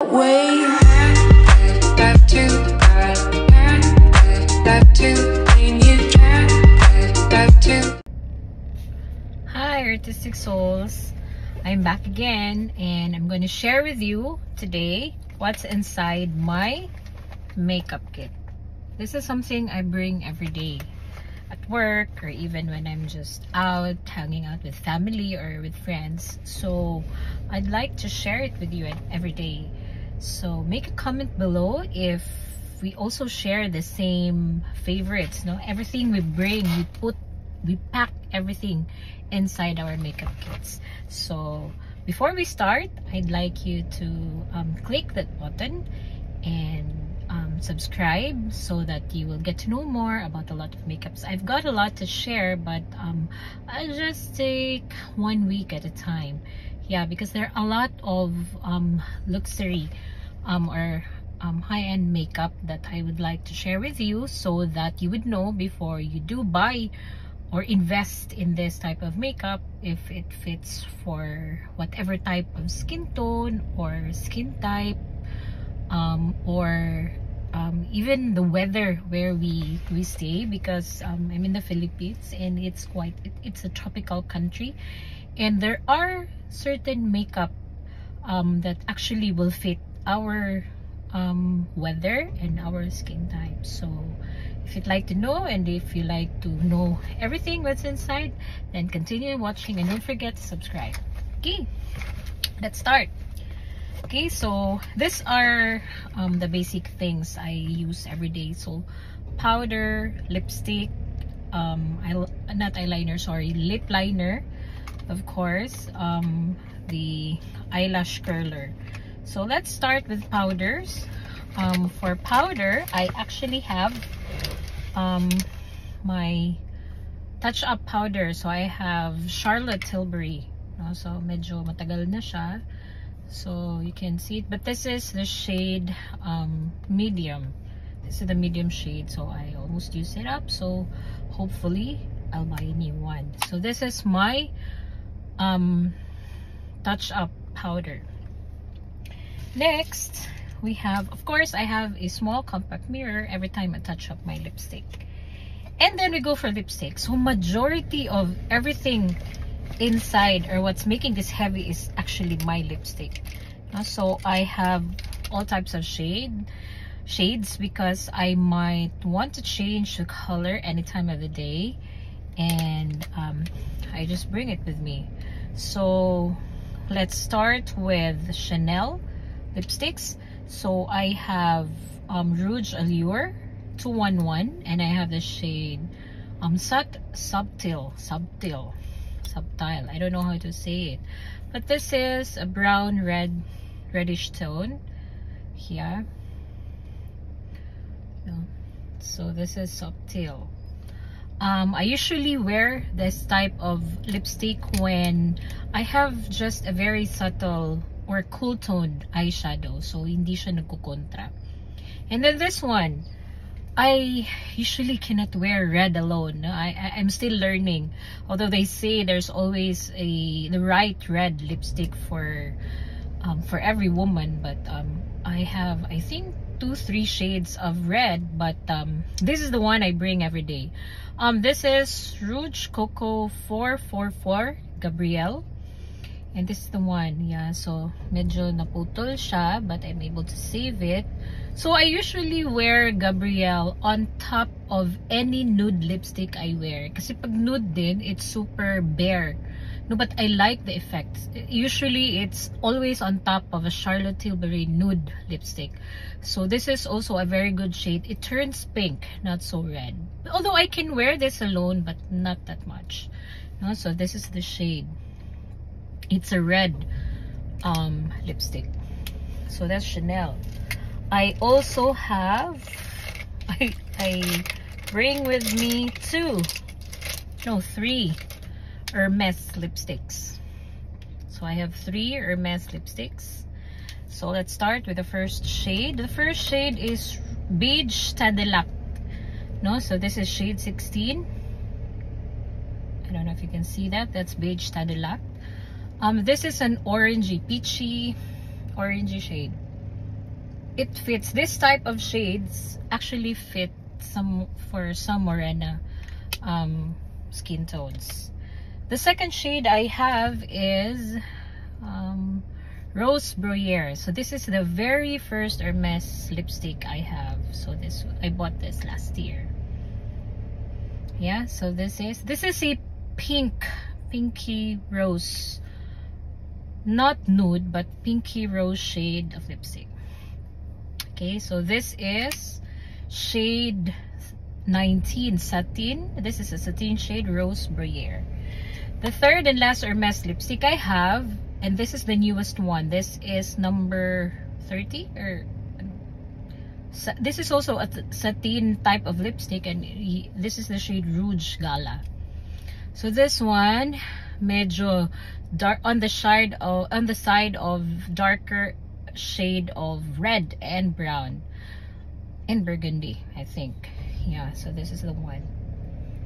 that way. Hi artistic souls, I'm back again and I'm going to share with you today what's inside my makeup kit. This is something I bring every day at work or even when I'm just out hanging out with family or with friends. So I'd like to share it with you every day. So make a comment below if we also share the same favorites. No, everything we bring, we pack everything inside our makeup kits. So before we start, I'd like you to click that button and subscribe so that you will get to know more about a lot of makeups. I've got a lot to share, but I'll just take 1 week at a time. Yeah, because there are a lot of luxury or high-end makeup that I would like to share with you so that you would know before you do buy or invest in this type of makeup if it fits for whatever type of skin tone or skin type, or even the weather where we stay, because I'm in the Philippines and it's a tropical country, and there are certain makeup that actually will fit our weather and our skin type. So if you'd like to know, and if you like to know everything what's inside, then continue watching and don't forget to subscribe. Okay, let's start. Okay, so these are the basic things I use every day. So powder, lipstick, not eyeliner, sorry, lip liner, of course, the eyelash curler. So let's start with powders. For powder, I actually have my touch-up powder. So I have Charlotte Tilbury. So medyo matagal na siya. So you can see it, but this is the shade medium. This is the medium shade, so I almost used it up, so hopefully I'll buy a new one. So this is my touch-up powder. Next we have, of course, I have a small compact mirror every time I touch up my lipstick. And then we go for lipstick. So majority of everything inside, or what's making this heavy, is actually my lipstick. So I have all types of shades because I might want to change the color any time of the day, and I just bring it with me. So let's start with Chanel lipsticks. So I have Rouge Allure 211, and I have the shade Subtle. I don't know how to say it, but this is a brown reddish tone here. So this is Subtle. I usually wear this type of lipstick when I have just a very subtle or cool toned eyeshadow, so hindi siya nagkukontra. And then this one, I usually cannot wear red alone. I'm still learning. Although they say there's always the right red lipstick for every woman, but I have, I think, 2-3 shades of red, but this is the one I bring every day. This is Rouge Coco 444 Gabrielle, and this is the one. Yeah, so medyo naputol siya, but I'm able to save it. So I usually wear Gabrielle on top of any nude lipstick I wear. Kasi pag nude din, it's super bare. No, but I like the effect. Usually it's always on top of a Charlotte Tilbury nude lipstick. So this is also a very good shade. It turns pink, not so red. Although I can wear this alone, but not that much. No, so this is the shade. It's a red lipstick. So that's Chanel. I also have, I bring with me 3 Hermes lipsticks. So I have 3 Hermes lipsticks. So let's start with the first shade. The first shade is Beige Tadilac. No, so this is shade 16. I don't know if you can see that. That's Beige Tadilac. This is an orangey, peachy, orangey shade. it fits. This type of shades actually fit for some morena skin tones. The second shade I have is Rose Bruyere. So this is the very first Hermes lipstick I have. So I bought this last year. Yeah, so this is a pinky rose, not nude but pinky rose shade of lipstick. Okay, so this is shade 19 satin. This is a satin shade, Rose Bruyere. The third and last Hermes lipstick I have, and this is the newest one. This is number 30, or this is also a satin type of lipstick, and this is the shade Rouge Gala. So this one medyo dark on the side of darker shade of red and brown and burgundy, I think. Yeah, so this is the one.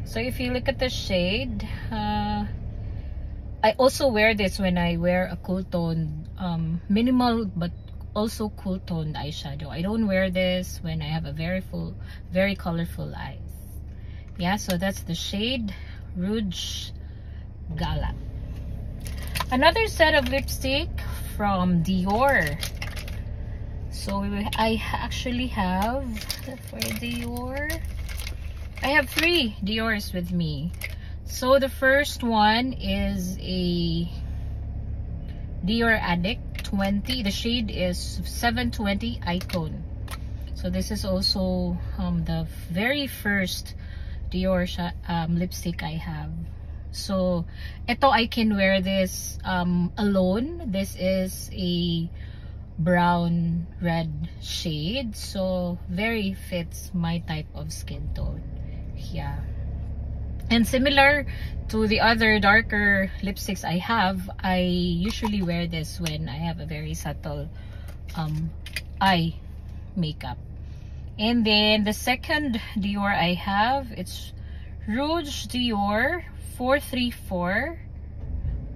So if you look at the shade, I also wear this when I wear a cool tone, minimal but also cool toned eyeshadow. I don't wear this when I have a very colorful eyes. Yeah, so that's the shade Rouge Gala. Another set of lipstick from Dior. So I actually have, for Dior, I have 3 Diors with me. So the first one is a Dior Addict 20. The shade is 720 Icon. So this is also the very first Dior lipstick I have. So ito, I can wear this alone. This is a brown red shade, so very fits my type of skin tone. Yeah, and similar to the other darker lipsticks I have, I usually wear this when I have a very subtle eye makeup. And then the second Dior I have, it's Rouge Dior 434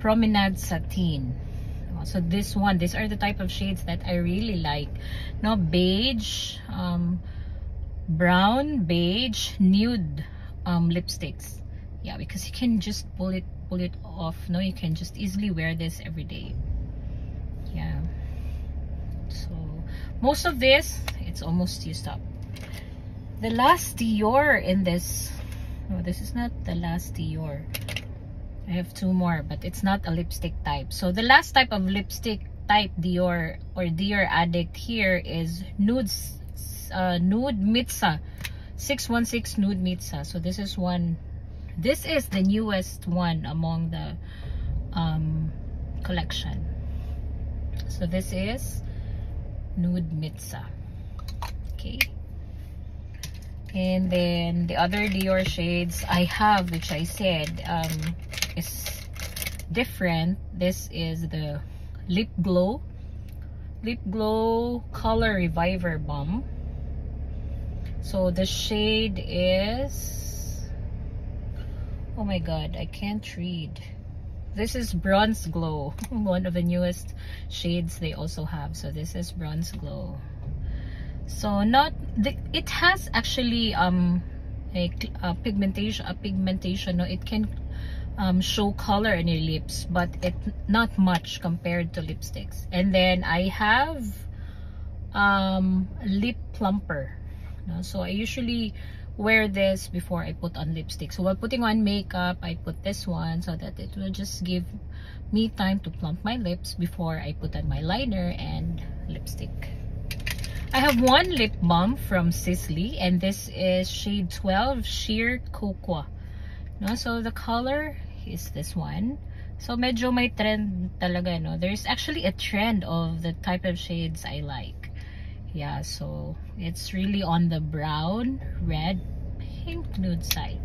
Promenade Satin. So this one, these are the type of shades that I really like. No, beige, brown, beige, nude lipsticks. Yeah, because you can just pull it off. No, you can just easily wear this every day. Yeah. So most of this, it's almost used up. The last Dior in this, no, this is not the last Dior. I have 2 more, but it's not a lipstick type. So the last type of lipstick type Dior or Dior Addict here is nude Mitsa 616 nude Mitsa. So this is one. This is the newest one among the collection. So this is nude Mitsa. Okay. And then the other Dior shades I have, which I said is different. This is the Lip Glow Color Reviver Balm. So the shade is, oh my god, I can't read. This is Bronze Glow, one of the newest shades they also have. So this is Bronze Glow. So it has actually a pigmentation. No, it can show color in your lips, but it's not much compared to lipsticks. And then I have lip plumper. No? So I usually wear this before I put on lipstick. So while putting on makeup, I put this one so that it will just give me time to plump my lips before I put on my liner and lipstick. I have one lip balm from Sisley, and this is shade 12 Sheer Cocoa. No, so the color is this one. So medyo may trend talaga, no? There's actually a trend of the type of shades I like. Yeah, so it's really on the brown, red, pink nude side.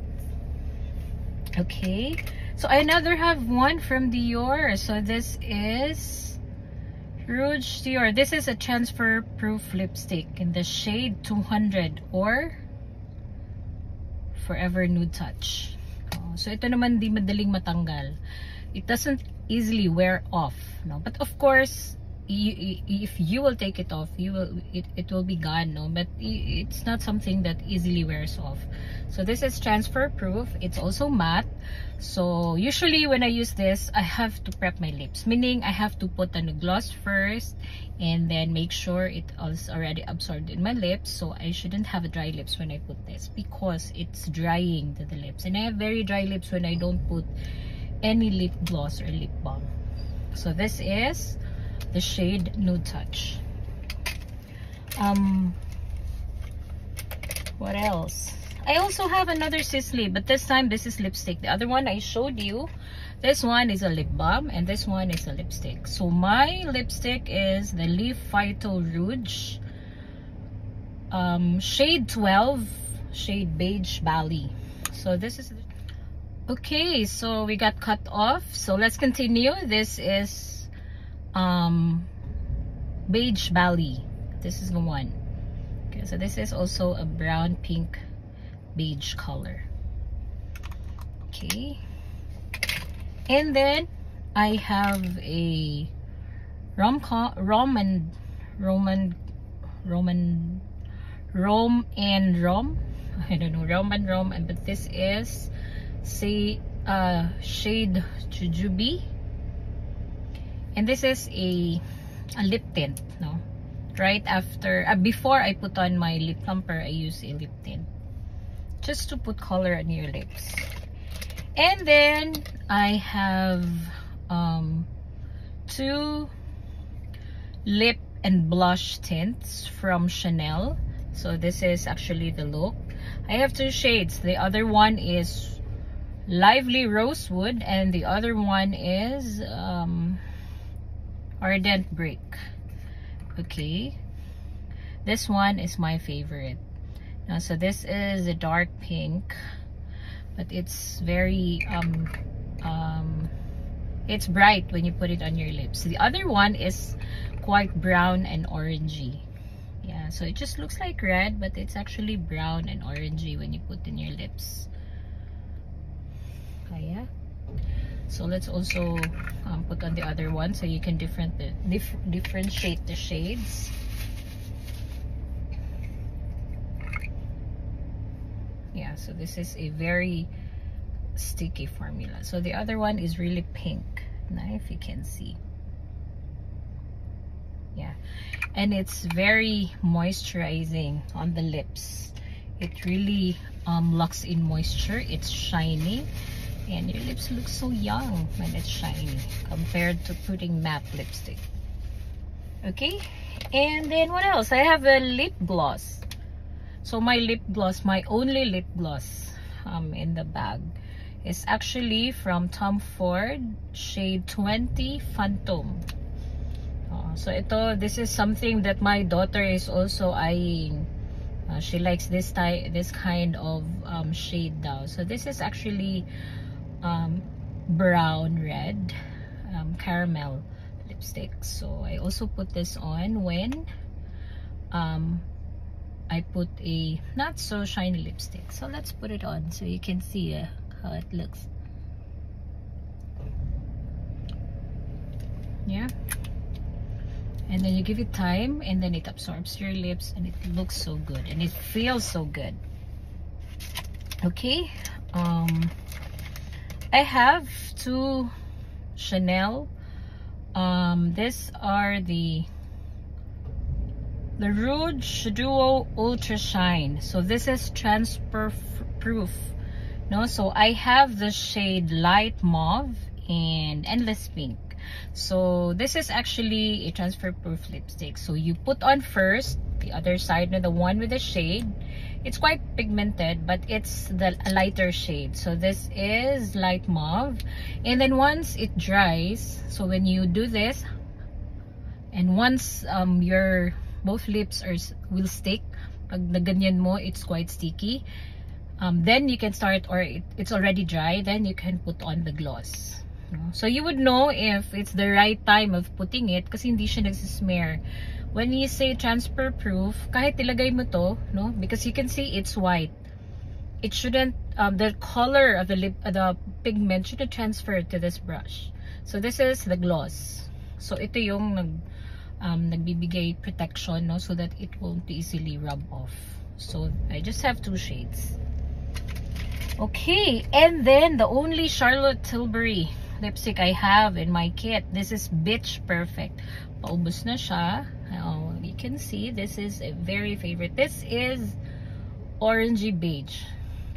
Okay, so I another have one from Dior. So this is Rouge Dior. This is a transfer proof lipstick in the shade 200 or Forever Nude Touch. So ito naman di madaling matanggal. It doesn't easily wear off, no? But of course, if you will take it off, it will be gone, no? But it's not something that easily wears off. So this is transfer proof. It's also matte. So usually when I use this, I have to prep my lips, meaning I have to put on the gloss first and then make sure it is already absorbed in my lips. So I shouldn't have dry lips when I put this, because it's drying to the lips, and I have very dry lips when I don't put any lip gloss or lip balm. So this is the shade Nude Touch. What else? I also have another Sisley, but this time this is lipstick. The other one I showed you, this one is a lip balm, and this one is a lipstick. So my lipstick is the Leaf Phyto Rouge, shade 12, shade Beige Bali. So this is okay. So we got cut off. So let's continue. This is Beige Bali. This is the one. Okay, so this is also a brown pink beige color. Okay, and then I have a Rom and Rom. I don't know, Rom and Rom, but this is shade Jujube, and this is a lip tint. No, right after before I put on my lip plumper, I use a lip tint just to put color on your lips. And then I have two lip and blush tints from Chanel. So this is actually the look. I have two shades. The other one is Lively Rosewood, and the other one is Ardent Brick. Okay, this one is my favorite. Now, so this is a dark pink, but it's very it's bright when you put it on your lips. The other one is quite brown and orangey. Yeah, so it just looks like red, but it's actually brown and orangey when you put in your lips. Yeah. So let's also put on the other one so you can differentiate the shades. Yeah, so this is a very sticky formula. So the other one is really pink. Now if you can see. Yeah, and it's very moisturizing on the lips. It really locks in moisture. It's shiny, and your lips look so young when it's shiny compared to putting matte lipstick. Okay, and then what else? I have a lip gloss. So my lip gloss, my only lip gloss in the bag, is actually from Tom Ford, shade 20 Phantom. So this is something that my daughter is also eyeing. She likes this kind of shade now. So this is actually brown red caramel lipstick. So I also put this on when I put a not so shiny lipstick. So let's put it on so you can see how it looks. Yeah, and then you give it time, and then it absorbs your lips, and it looks so good, and it feels so good. Okay, I have two Chanel. These are the Rouge Duo Ultra Shine. So this is transfer proof. No, so I have the shade Light Mauve and Endless Pink. So this is actually a transfer proof lipstick. So you put on first the other side, the one with the shade. It's quite pigmented, but it's the lighter shade. So this is Light Mauve, and then once it dries, so when you do this, and once your both lips will stick, pag naganyan mo, it's quite sticky, then you can start, or it's already dry, then you can put on the gloss. So you would know if it's the right time of putting it kasi hindi siya nagsismear. When you say transfer proof, kahit ilagay mo to, no, because you can see it's white, it shouldn't, the color of the pigment shouldn't transfer to this brush. So this is the gloss. So ito yung nagbibigay protection, no, so that it won't easily rub off. So I just have 2 shades. Okay, and then the only Charlotte Tilbury lipstick I have in my kit, this is Bitch Perfect. Paubos na siya. You can see this is a very favorite. This is orangey beige.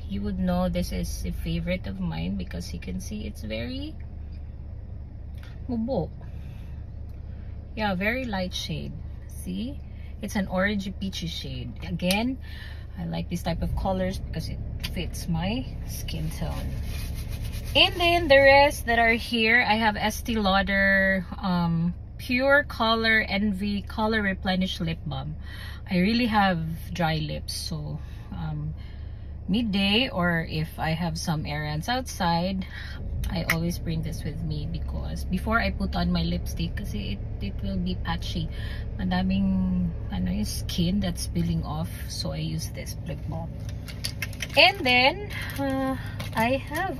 You would know this is a favorite of mine because you can see it's very mubo. Yeah, very light shade. See, it's an orangey peachy shade. Again, I like this type of colors because it fits my skin tone. And then the rest that are here, I have Estee Lauder Pure Color Envy Color Replenish Lip Balm. I really have dry lips, so midday or if I have some errands outside, I always bring this with me because before I put on my lipstick, kasi it will be patchy. Madaming yung skin that's peeling off, so I use this lip balm. And then I have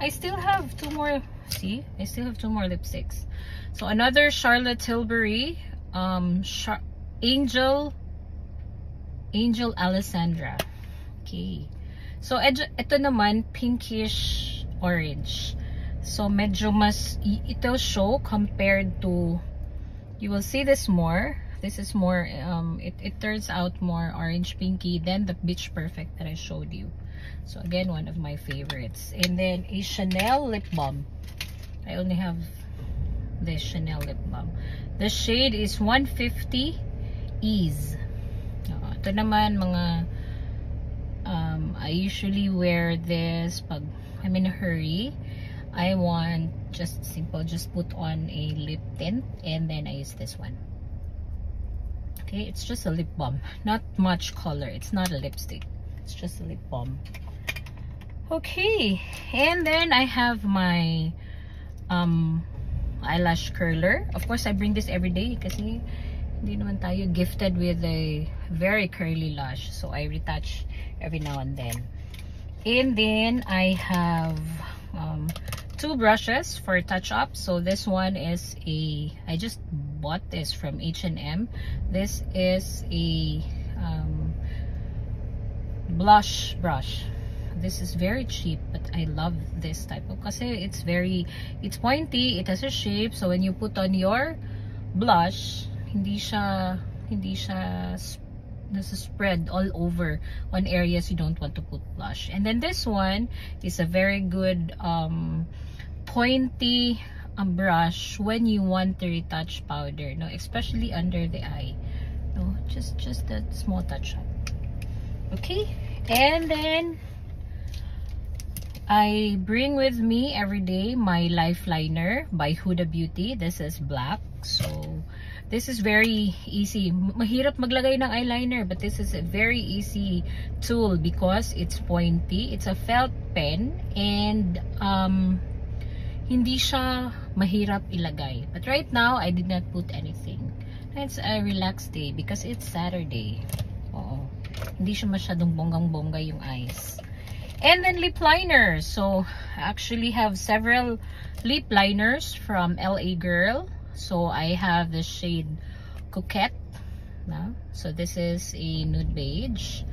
I still have 2 more. See, I still have 2 more lipsticks. So another Charlotte Tilbury Angel Alessandra. Okay, so ito naman pinkish orange. So medyo mas ito show compared to, you will see this more. This is more it turns out more orange pinky than the Bitch Perfect that I showed you. So again, one of my favorites. And then a Chanel lip balm. I only have this Chanel lip balm. The shade is 150 Ease. Ito naman mga I usually wear this pag I'm in a hurry. I want just simple, just put on a lip tint and then I use this one. Okay, it's just a lip balm, not much color. It's not a lipstick, it's just a lip balm. Okay, and then I have my eyelash curler. Of course, I bring this every day kasi hindi naman tayo gifted with a very curly lash, so I retouch every now and then. And then I have 2 brushes for touch up. So this one is I just bought this from H&M. This is a blush brush. This is very cheap, but I love this type of, kasi it's pointy, it has a shape, so when you put on your blush, hindi siya spread all over on areas you don't want to put blush. And then this one is a very good pointy brush when you want to retouch powder, no, especially under the eye, no, just that small touch up. Okay, and then I bring with me every day my Life Liner by Huda Beauty. This is black, so this is very easy. Mahirap maglagay ng eyeliner, but this is a very easy tool because it's pointy. It's a felt pen and hindi siya mahirap ilagay. But right now, I did not put anything. It's a relaxed day because it's Saturday. Oo. Hindi siya masyadong bonggang-bongga yung eyes. And then lip liner. So I actually have several lip liners from LA Girl. So I have the shade Coquette. No? So this is a nude beige.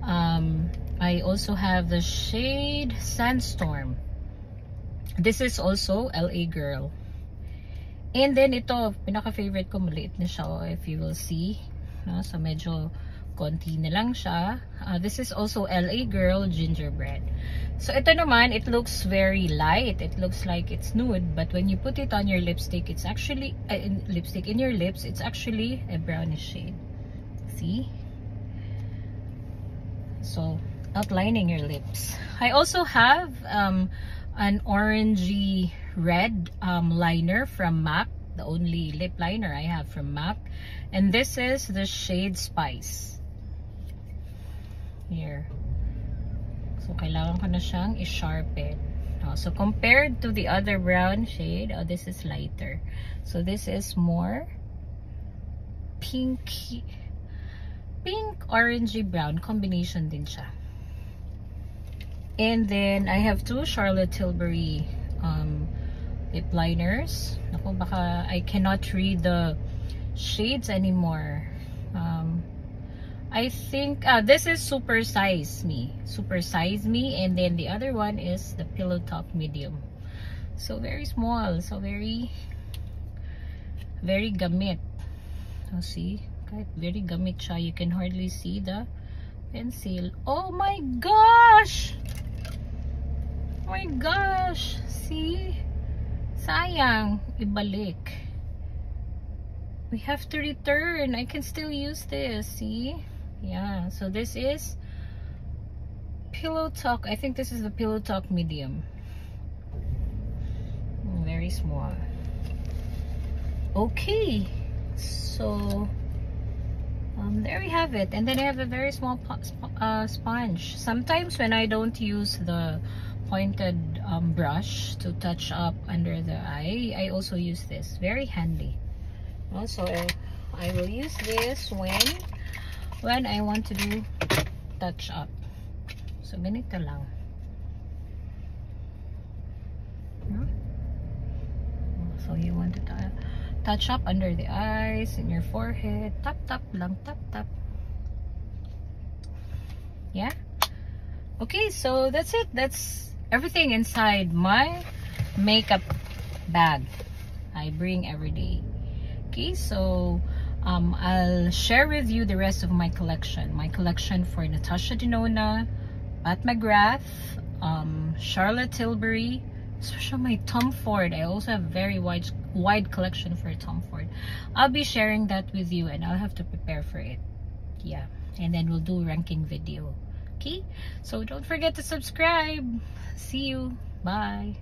I also have the shade Sandstorm. This is also LA Girl. And then ito, pinaka-favorite ko, maliit na siya, if you will see. No? So medyo konti na lang siya. This is also LA Girl Gingerbread. So ito naman, it looks very light. It looks like it's nude, but when you put it on your lipstick, it's actually in your lips, it's actually a brownish shade. See? So outlining your lips. I also have an orangey red liner from MAC, the only lip liner I have from MAC, and this is the shade Spice. Here. So kailangan ko na siyang i-sharpen. So compared to the other brown shade, this is lighter. So this is more pink orangey brown combination din siya. And then I have 2 Charlotte Tilbury lip liners. Naku, baka I cannot read the shades anymore. I think this is Super Size Me, and then the other one is the Pillow Talk Medium. So very small, so very gamit. See, kahit very gamit siya, you can hardly see the pencil. Oh my gosh! Oh my gosh! See? Sayang, ibalik. We have to return. I can still use this, see? Yeah, so this is Pillow Talk. I think this is the Pillow Talk Medium. Very small. Okay, so there we have it. And then I have a very small sponge. Sometimes when I don't use the pointed brush to touch up under the eye, I also use this. Very handy. Also, I will use this when I want to do touch up. So ganito lang. So you want to touch up under the eyes, in your forehead. Tap tap lang, tap tap. Yeah. Okay, so that's it. That's everything inside my makeup bag I bring every day. Okay, so I'll share with you the rest of my collection. My collection for Natasha Denona, Pat McGrath, Charlotte Tilbury, especially my Tom Ford. I also have a very wide collection for Tom Ford. I'll be sharing that with you, and I'll have to prepare for it. Yeah, and then we'll do ranking video. Okay, so don't forget to subscribe. See you. Bye.